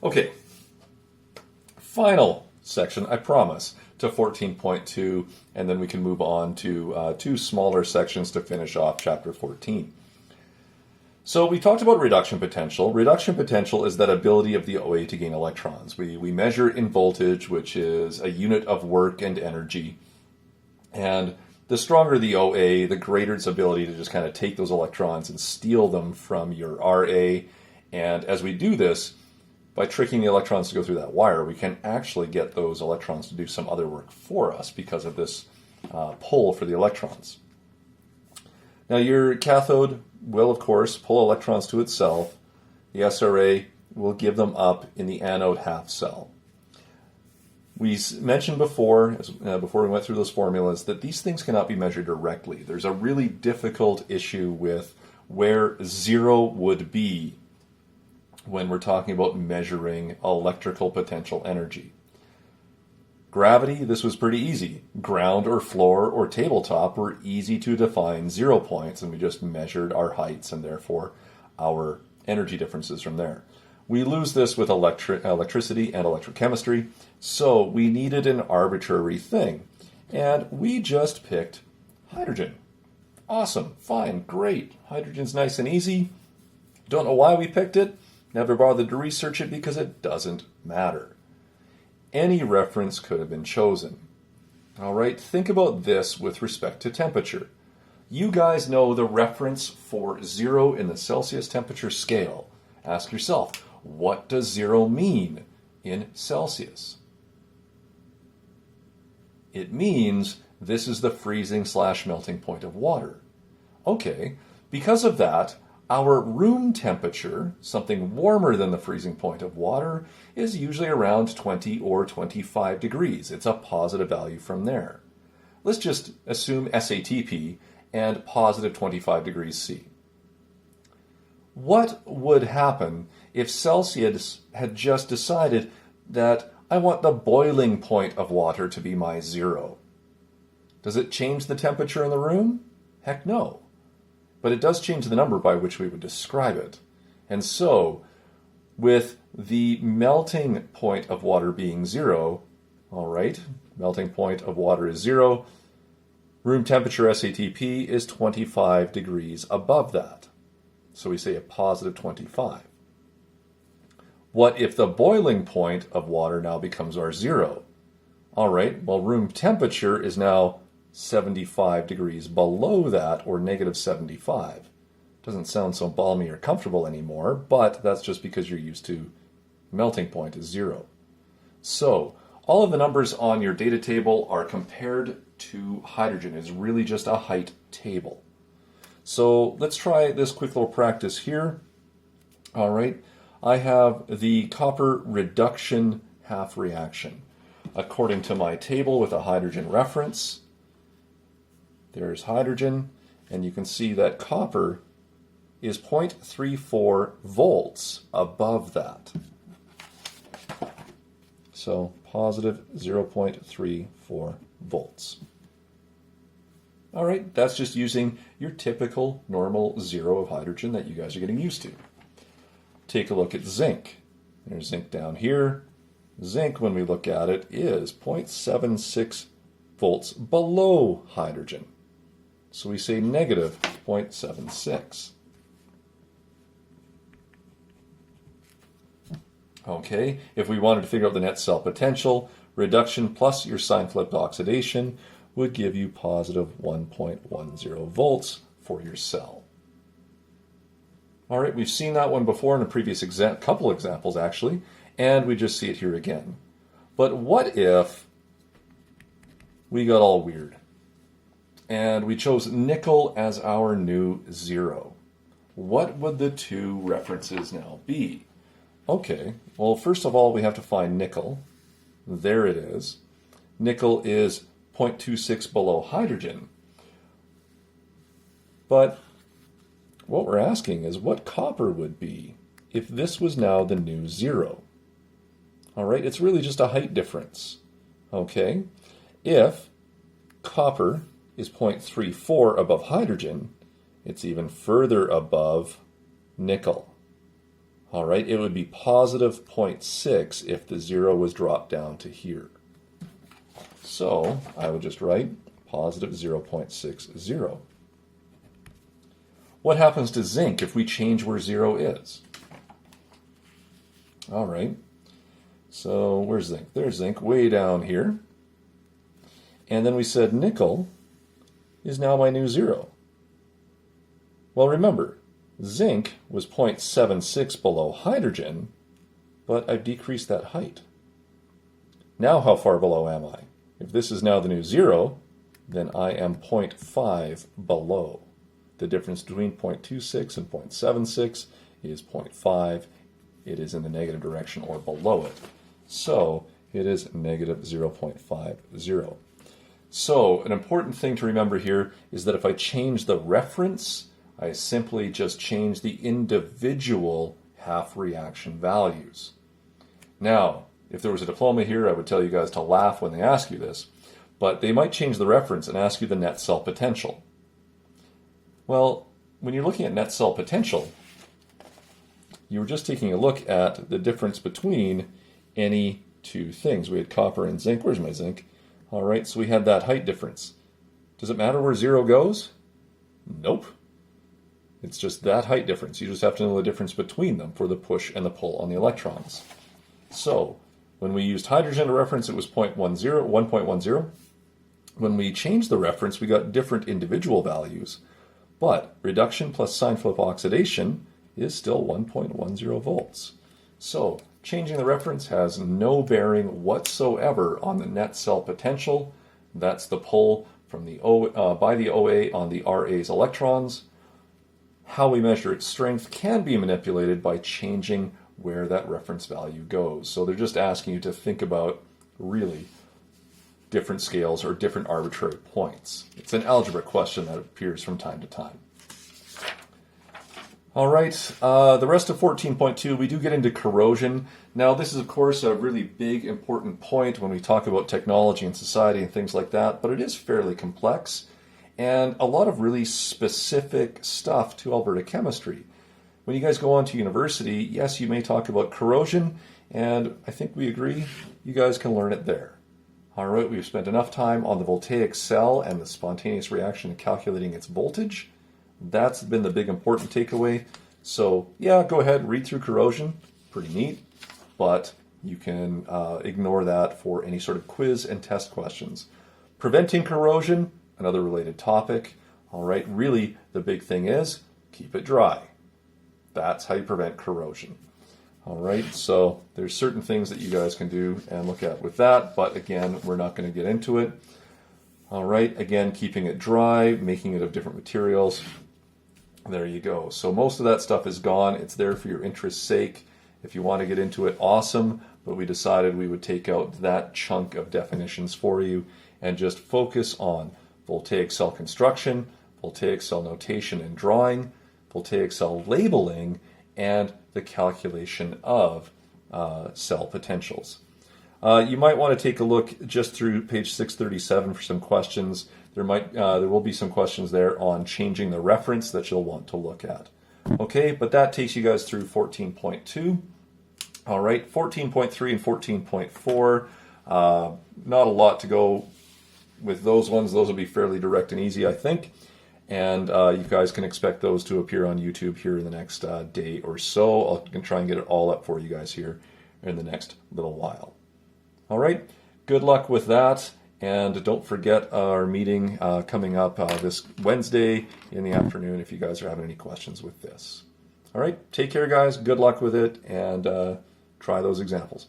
Okay, final section, I promise, to 14.2, and then we can move on to two smaller sections to finish off chapter 14. So we talked about reduction potential. Reduction potential is that ability of the OA to gain electrons. We measure it in voltage, which is a unit of work and energy. And the stronger the OA, the greater its ability to just kind of take those electrons and steal them from your RA. And as we do this, by tricking the electrons to go through that wire, we can actually get those electrons to do some other work for us because of this pull for the electrons. Now your cathode will, of course, pull electrons to itself. The SRA will give them up in the anode half cell. We mentioned before we went through those formulas, that these things cannot be measured directly. There's a really difficult issue with where zero would be when we're talking about measuring electrical potential energy. Gravity, this was pretty easy. Ground or floor or tabletop were easy to define 0 points, and we just measured our heights and therefore our energy differences from there. We lose this with electricity and electrochemistry, so we needed an arbitrary thing. And we just picked hydrogen. Awesome, fine, great. Hydrogen's nice and easy. Don't know why we picked it. Never bothered to research it because it doesn't matter. Any reference could have been chosen. All right, think about this with respect to temperature. You guys know the reference for 0 in the Celsius temperature scale. Ask yourself, what does 0 mean in Celsius? It means this is the freezing/melting point of water. Okay, because of that, our room temperature, something warmer than the freezing point of water, is usually around 20 or 25 degrees. It's a positive value from there. Let's just assume SATP and positive 25 degrees C. What would happen if Celsius had just decided that I want the boiling point of water to be my 0? Does it change the temperature in the room? Heck no. But it does change the number by which we would describe it. And so, with the melting point of water being 0, all right, melting point of water is 0, room temperature SATP is 25 degrees above that. So we say a positive 25. What if the boiling point of water now becomes our 0? All right, well, room temperature is now 75 degrees below that, or negative 75. Doesn't sound so balmy or comfortable anymore, but that's just because you're used to melting point is 0. So all of the numbers on your data table are compared to hydrogen. It's really just a height table. So let's try this quick little practice here. All right, I have the copper reduction half reaction. According to my table with a hydrogen reference, there's hydrogen, and you can see that copper is 0.34 volts above that. So positive 0.34 volts. All right, that's just using your typical normal 0 of hydrogen that you guys are getting used to. Take a look at zinc. There's zinc down here. Zinc, when we look at it, is 0.76 volts below hydrogen. So we say negative 0.76. Okay, if we wanted to figure out the net cell potential, reduction plus your sign-flipped oxidation would give you positive 1.10 volts for your cell. All right, we've seen that one before in a previous couple examples, actually, and we just see it here again. But what if we got all weird and we chose nickel as our new 0? What would the two references now be? Okay, well, first of all, we have to find nickel. There it is. Nickel is 0.26 below hydrogen. But what we're asking is what copper would be if this was now the new 0. All right, it's really just a height difference. Okay, if copper is 0.34 above hydrogen, it's even further above nickel. All right, it would be positive 0.6 if the 0 was dropped down to here. So I would just write positive 0.60. What happens to zinc if we change where 0 is? All right, so where's zinc? There's zinc way down here. And then we said nickel is now my new 0. Well, remember, zinc was 0.76 below hydrogen, but I've decreased that height. Now how far below am I? If this is now the new 0, then I am 0.5 below. The difference between 0.26 and 0.76 is 0.5. It is in the negative direction or below it. So it is negative 0.50. So an important thing to remember here is that if I change the reference, I simply just change the individual half reaction values. Now, if there was a diploma here, I would tell you guys to laugh when they ask you this, but they might change the reference and ask you the net cell potential. Well, when you're looking at net cell potential, you were just taking a look at the difference between any two things. We had copper and zinc. Where's my zinc? All right, so we had that height difference. Does it matter where 0 goes? Nope. It's just that height difference. You just have to know the difference between them for the push and the pull on the electrons. So when we used hydrogen to reference, it was 1.10. When we changed the reference, we got different individual values. But reduction plus sign flip oxidation is still 1.10 volts. So changing the reference has no bearing whatsoever on the net cell potential. That's the pull from the by the OA on the RA's electrons. How we measure its strength can be manipulated by changing where that reference value goes. So they're just asking you to think about really different scales or different arbitrary points. It's an algebra question that appears from time to time. All right, the rest of 14.2, we do get into corrosion. Now, this is, of course, a really big, important point when we talk about technology and society and things like that, but it is fairly complex and a lot of really specific stuff to Alberta chemistry. When you guys go on to university, yes, you may talk about corrosion, and I think we agree you guys can learn it there. All right, we've spent enough time on the voltaic cell and the spontaneous reaction and calculating its voltage. That's been the big important takeaway. So yeah, go ahead, read through corrosion, pretty neat, but you can ignore that for any sort of quiz and test questions. Preventing corrosion, another related topic. All right, really the big thing is keep it dry. That's how you prevent corrosion. All right, so there's certain things that you guys can do and look at with that, but again, we're not going to get into it. All right, again, keeping it dry, making it of different materials. There you go. So most of that stuff is gone. It's there for your interest's sake. If you want to get into it, awesome, but we decided we would take out that chunk of definitions for you and just focus on voltaic cell construction, voltaic cell notation and drawing, voltaic cell labeling, and the calculation of cell potentials. You might want to take a look just through page 637 for some questions. There will be some questions there on changing the reference that you'll want to look at. Okay, but that takes you guys through 14.2. All right, 14.3 and 14.4. Not a lot to go with those ones. Those will be fairly direct and easy, I think. And you guys can expect those to appear on YouTube here in the next day or so. I'll try and get it all up for you guys here in the next little while. All right, good luck with that. And don't forget our meeting coming up this Wednesday in the afternoon if you guys are having any questions with this. All right, take care, guys. Good luck with it, and try those examples.